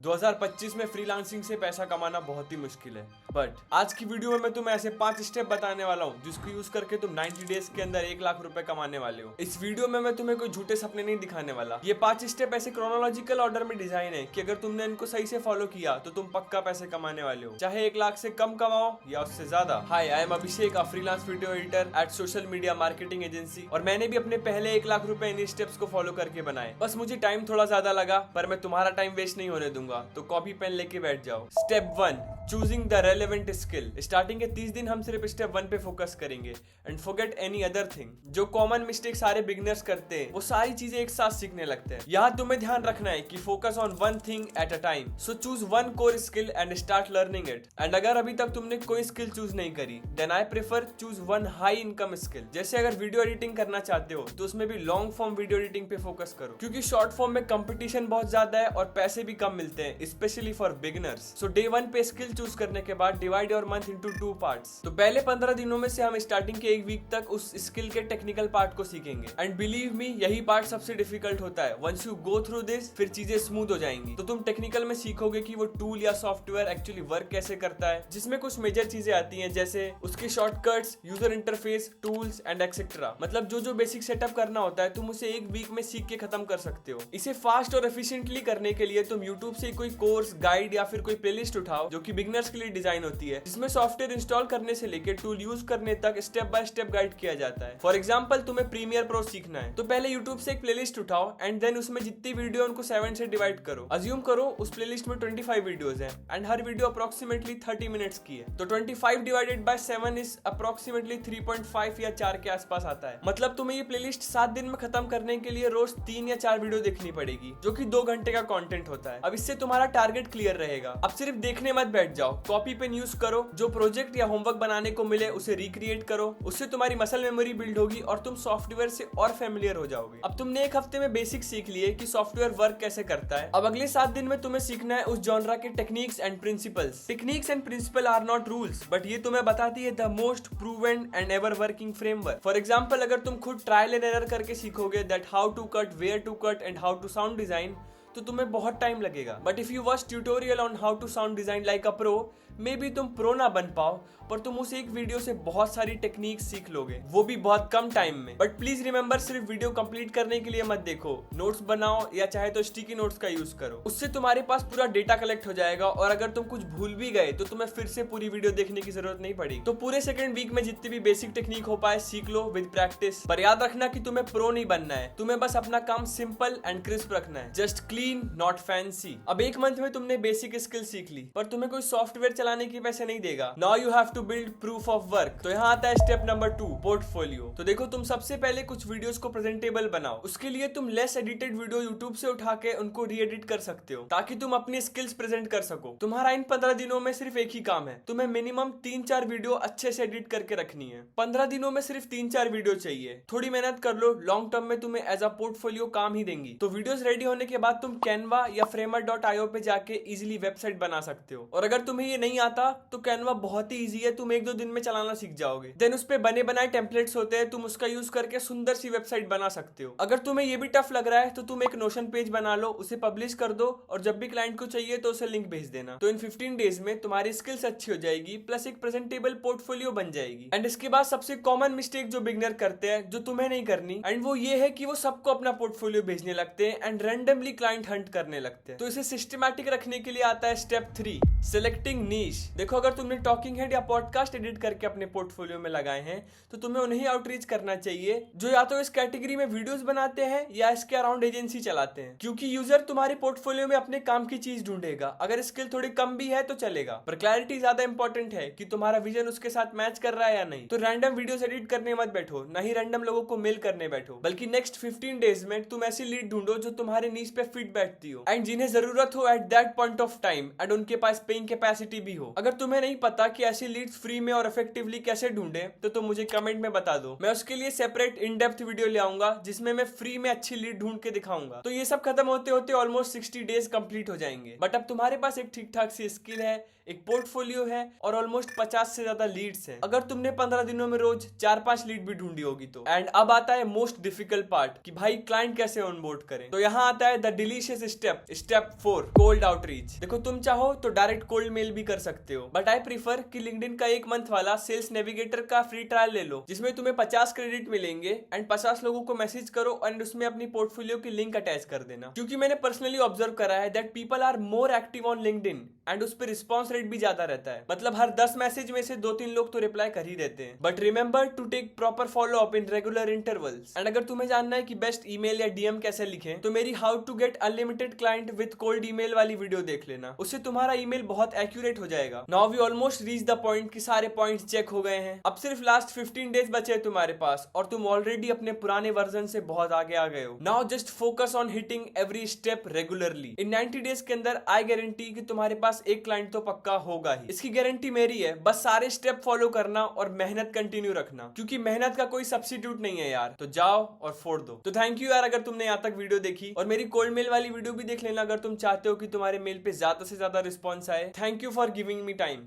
2025 में फ्रीलांसिंग से पैसा कमाना बहुत ही मुश्किल है, बट आज की वीडियो में मैं तुम्हें ऐसे 5 स्टेप बताने वाला हूँ जिसको यूज करके तुम 90 डेज के अंदर 1 लाख रुपए कमाने वाले हो। इस वीडियो में मैं तुम्हें कोई झूठे सपने नहीं दिखाने वाला। ये 5 स्टेप ऐसे क्रोनोलॉजिकल ऑर्डर में डिजाइन है कि अगर तुमने इनको सही से फॉलो किया तो तुम पक्का पैसे कमाने वाले हो, चाहे 1 लाख से कम कमाओ या उससे ज्यादा। Hi, I am Abhishek, a freelance video editor at social media marketing agency, और मैंने भी अपने पहले 1 लाख रुपए इन स्टेप्स को फॉलो करके बनाए। बस मुझे टाइम थोड़ा ज्यादा लगा, पर मैं तुम्हारा टाइम वेस्ट नहीं होने दूंगा, तो कॉपी पेन लेके बैठ जाओ। Step 1, choosing the relevant skill. Starting के 30 दिन हम सिर्फ स्टेप 1 पे फोकस करेंगे and forget any other thing. जो कॉमन मिस्टेक सारे बिगिनर्स करते हैं वो सारी चीजें एक साथ सीखने लगते हैं। यहाँ तुम्हें ध्यान रखना है कि focus on one thing at a time. So choose one core skill and start learning it. And अगर अभी तक तुमने कोई स्किल चूज नहीं करी, then I prefer choose one high income skill. जैसे अगर वीडियो एडिटिंग करना चाहते हो तो उसमें भी लॉन्ग फॉर्म वीडियो एडिटिंग पे फोकस करो, क्योंकि शॉर्ट फॉर्म में कंपटीशन बहुत ज्यादा है और पैसे भी कम मिलते हैं, specially for beginners. So day 1 पे स्किल चूज करने के बाद divide your month into 2 parts. तो पहले 15 दिनों में से हम स्टार्टिंग के 1 वीक तक उस स्किल के टेक्निकल पार्ट को सीखेंगे। एंड बिलीव मी, यही पार्ट सबसे डिफिकल्ट होता है। Once you go through this, फिर चीजें स्मूथ हो जाएंगी। तो तुम टेक्निकल में सीखोगे कि वो टूल या सॉफ्टवेयर एक्चुअली वर्क कैसे करता है, जिसमें कुछ मेजर चीजें आती हैं, जैसे उसके shortcuts, user interface, tools and etcetera. मतलब जो बेसिक सेटअप करना होता है, तुम उसे 1 वीक में सीख के खत्म कर सकते हो। इसे फास्ट और एफिशिएंटली करने के लिए तुम यूट्यूब से कोई कोर्स, गाइड या फिर कोई प्लेलिस्ट उठाओ जो कि बिगिनर्स के लिए डिजाइन होती है, जिसमें सॉफ्टवेयर इंस्टॉल करने से लेकर टूल यूज करने तक स्टेप बाय स्टेप गाइड किया जाता है। फॉर एग्जांपल, तुम्हें प्रीमियर प्रो सीखना है तो पहले यूट्यूब से एक प्लेलिस्ट उठाओ एंड देन उसमें जितनी वीडियो उनको 7 से डिवाइड करो। अज्यूम करो उस प्लेलिस्ट में 25 वीडियोस हैं and her video approximately 30 minutes की है, तो 25 डिवाइडेड बाय 7 इज अप्रोक्सीमेटली 3.5 या 4 के आसपास आता है। मतलब तुम्हें ये प्लेलिस्ट 7 दिन में खत्म करने के लिए रोज 3 या 4 वीडियो देखनी पड़ेगी, जो कि 2 घंटे का कंटेंट होता है। अब इससे तुम्हारा टारगेट क्लियर रहेगा। अब सिर्फ देखने मत बैठ जाओ, कॉपी पेन यूज करो। जो प्रोजेक्ट या होमवर्क बनाने को मिले उसे रिक्रिएट करो। उससे तुम्हारी मसल मेमोरी बिल्ड होगी और तुम सॉफ्टवेयर से और फेमिलियर हो जाओगे। अब तुमने 1 हफ्ते में बेसिक सीख लिए कि सॉफ्टवेयर वर्क कैसे करता है। अब अगले 7 दिन में तुम्हें सीखना है उस जॉनरा के techniques and principles. Techniques and principle are not rules, but ये तुम्हें बताती है the most proven and ever working framework. For example, अगर तुम खुद ट्रायल एंड एरर करके सीखोगे that how to cut, where to cut and how to sound design, तो तुम्हें बहुत टाइम लगेगा। But if you watch tutorial on how to sound design like a pro, maybe तुम pro ना बन पाओ, पर तुम उस एक वीडियो से बहुत सारी टेक्निक सीख लोगे, वो भी बहुत कम टाइम में। बट प्लीज रिमेंबर, सिर्फ वीडियो कंप्लीट करने के लिए मत देखो, नोट्स बनाओ या चाहे तो स्टिकी नोट्स का यूज करो। उससे तुम्हारे पास पूरा डेटा कलेक्ट हो जाएगा और अगर तुम कुछ भूल भी गए तो तुम्हें फिर से पूरी वीडियो देखने की जरूरत नहीं पड़ेगी। तो पूरे सेकंड वीक में जितनी भी बेसिक टेक्निक हो पाए सीख लो विद प्रैक्टिस। पर याद रखना कि तुम्हें प्रो नहीं बनना है, तुम्हें बस अपना काम सिंपल एंड क्रिस्प रखना है, जस्ट क्लीन नॉट फैंसी। अब 1 मंथ में तुमने बेसिक स्किल सीख ली, पर तुम्हें कोई सॉफ्टवेयर चलाने के पैसे नहीं देगा। Now you have to build proof of work. तो यहाँ आता है स्टेप नंबर 2, पोर्टफोलियो। तो देखो, तुम सबसे पहले कुछ वीडियोस को प्रेजेंटेबल बनाओ। उसके लिए तुम लेस एडिटेड वीडियो यूट्यूब से उठा के उनको री एडिट कर सकते हो, ताकि तुम अपनी स्किल्स प्रेजेंट कर सको। तुम्हारा इन 15 दिनों में सिर्फ एक ही काम है, तुम्हें मिनिमम 3-4 वीडियो अच्छे से एडिट करके रखनी है। 15 दिनों में सिर्फ 3-4 वीडियो चाहिए। थोड़ी मेहनत कर लो, लॉन्ग टर्म में तुम्हें एज अ पोर्टफोलियो काम ही देंगी। तो वीडियोस रेडी होने के बाद तुम कैनवा या framer.io पे जाके इजीली वेबसाइट बना सकते हो। और अगर तुम्हें ये नहीं आता तो कैनवा बहुत ही इजी है, तुम 1-2 दिन में चलाना सीख जाओगे। देन उस पे बने बनाए टेम्पलेट्स होते हैं, तुम उसका यूज करके सुंदर सी वेबसाइट बना सकते हो। अगर तुम्हें ये भी टफ लग रहा है तो तुम एक नोशन पेज बना लो, उसे पब्लिश कर दो और जब भी क्लाइंट को चाहिए तो उसे लिंक भेज देना। तो इन 15 डेज में तुम्हारी स्किल्स अच्छी हो जाएगी, प्लस एक प्रेजेंटेबल पोर्टफोलियो बन जाएगी। एंड इसके बाद सबसे कॉमन मिस्टेक जो बिगिनर करते हैं, जो तुम्हें नहीं करनी, एंड वो ये है कि वो सबको अपना पोर्टफोलियो भेजने लगते हैं एंड रैंडमली क्लाइंट हंट करने लगते हैं। तो इसे सिस्टमैटिक रखने के लिए आता है स्टेप 3, सिलेक्टिंग नीश। देखो, अगर तुमने टॉकिंग हेड या पॉडकास्ट एडिट करके अपने पोर्टफोलियो में लगाए हैं तो तुम्हें उन्हें आउटरीच करना चाहिए जो या तो इस कैटेगरी में वीडियोस बनाते हैं या इसके अराउंड एजेंसी चलाते हैं, क्योंकि यूजर तुम्हारे पोर्टफोलियो में अपने काम की चीज ढूंढेगा। अगर स्किल थोड़ी कम भी है तो चलेगा, पर क्लैरिटी ज्यादा इंपॉर्टेंट है कि तुम्हारा विजन उसके साथ मैच कर रहा है या नहीं। तो रैंडम वीडियोस एडिट करने मत बैठो, ना ही रैंडम लोगों को मेल करने बैठो, बल्कि नेक्स्ट 15 डेज में तुम ऐसी लीड ढूंढो जो तुम्हारे नीश पे फिट बैठती हो एंड जिन्हें जरूरत हो at that point of time, and उनके पास पेइंग कैपेसिटी भी हो। अगर तुम्हें नहीं पता कि ऐसी लीड्स फ्री में और इफेक्टिवली कैसे ढूंढे तो तुम मुझे कमेंट में बता दो, मैं उसके लिए सेपरेट इन डेप्थ वीडियो ले आऊंगा जिसमें मैं फ्री में अच्छी लीड ढूंढ के दिखाऊंगा। तो ये सब खत्म होते होते ऑलमोस्ट 60 डेज कंप्लीट हो जाएंगे। बट अब तुम्हारे पास एक ठीक ठाक सी स्किल है, एक पोर्टफोलियो है और ऑलमोस्ट 50 से ज्यादा लीड्स हैं। अगर तुमने 15 दिनों में रोज 4-5 लीड भी ढूंढी होगी तो। एंड अब आता है मोस्ट डिफिकल्ट पार्ट कि भाई क्लाइंट कैसे ऑनबोर्ड करें। तो यहाँ आता है the delicious delicious step, step 4, cold outreach. देखो तुम चाहो तो डायरेक्ट कोल्ड मेल भी कर सकते हो, बट आई प्रीफर कि लिंक्डइन का 1 मंथ वाला सेल्स नेविगेटर का फ्री ट्रायल ले लो, जिसमें तुम्हें 50 क्रेडिट मिलेंगे एंड 50 लोगों को मैसेज करो एंड उसमें अपनी पोर्टफोलियो की लिंक अटैच कर देना। क्योंकि मैंने पर्सनली ऑब्जर्व करा है that people are more active on LinkedIn and उस पर रिस्पॉन्स रेट भी ज्यादा रहता है। मतलब हर 10 मैसेज में से 2-3 लोग तो रिप्लाई कर ही देते हैं। But remember to take proper follow up in regular intervals. And अगर तुम्हें जानना है कि बेस्ट ईमेल या डीएम कैसे लिखें, तो मेरी how to get unlimited client with cold email वाली वीडियो देख लेना, उससे तुम्हारा ईमेल बहुत एक्यूरेट हो जाएगा। Now we almost reach the point कि सारे पॉइंट्स चेक हो गए हैं। अब सिर्फ लास्ट 15 डेज बचे हैं तुम्हारे पास और तुम ऑलरेडी अपने पुराने वर्जन से बहुत आगे आ गए हो। Now just focus on hitting every step regularly. In 90 days के अंदर आई गारंटी कि तुम्हारे पास एक क्लाइंट तो पक्का होगा ही। इसकी गारंटी मेरी है, बस सारे स्टेप फॉलो करना और मेहनत कंटिन्यू रखना, क्योंकि मेहनत का कोई सब्स्टिट्यूट नहीं है यार। तो जाओ और फोड़ दो। तो थैंक यू यार अगर तुमने यहाँ तक वीडियो देखी, और मेरी कोल्ड मेल वाली वीडियो भी देख लेना अगर तुम चाहते हो कि तुम्हारे मेल पे ज्यादा से ज्यादा रिस्पॉन्स आए। Thank you for giving me time.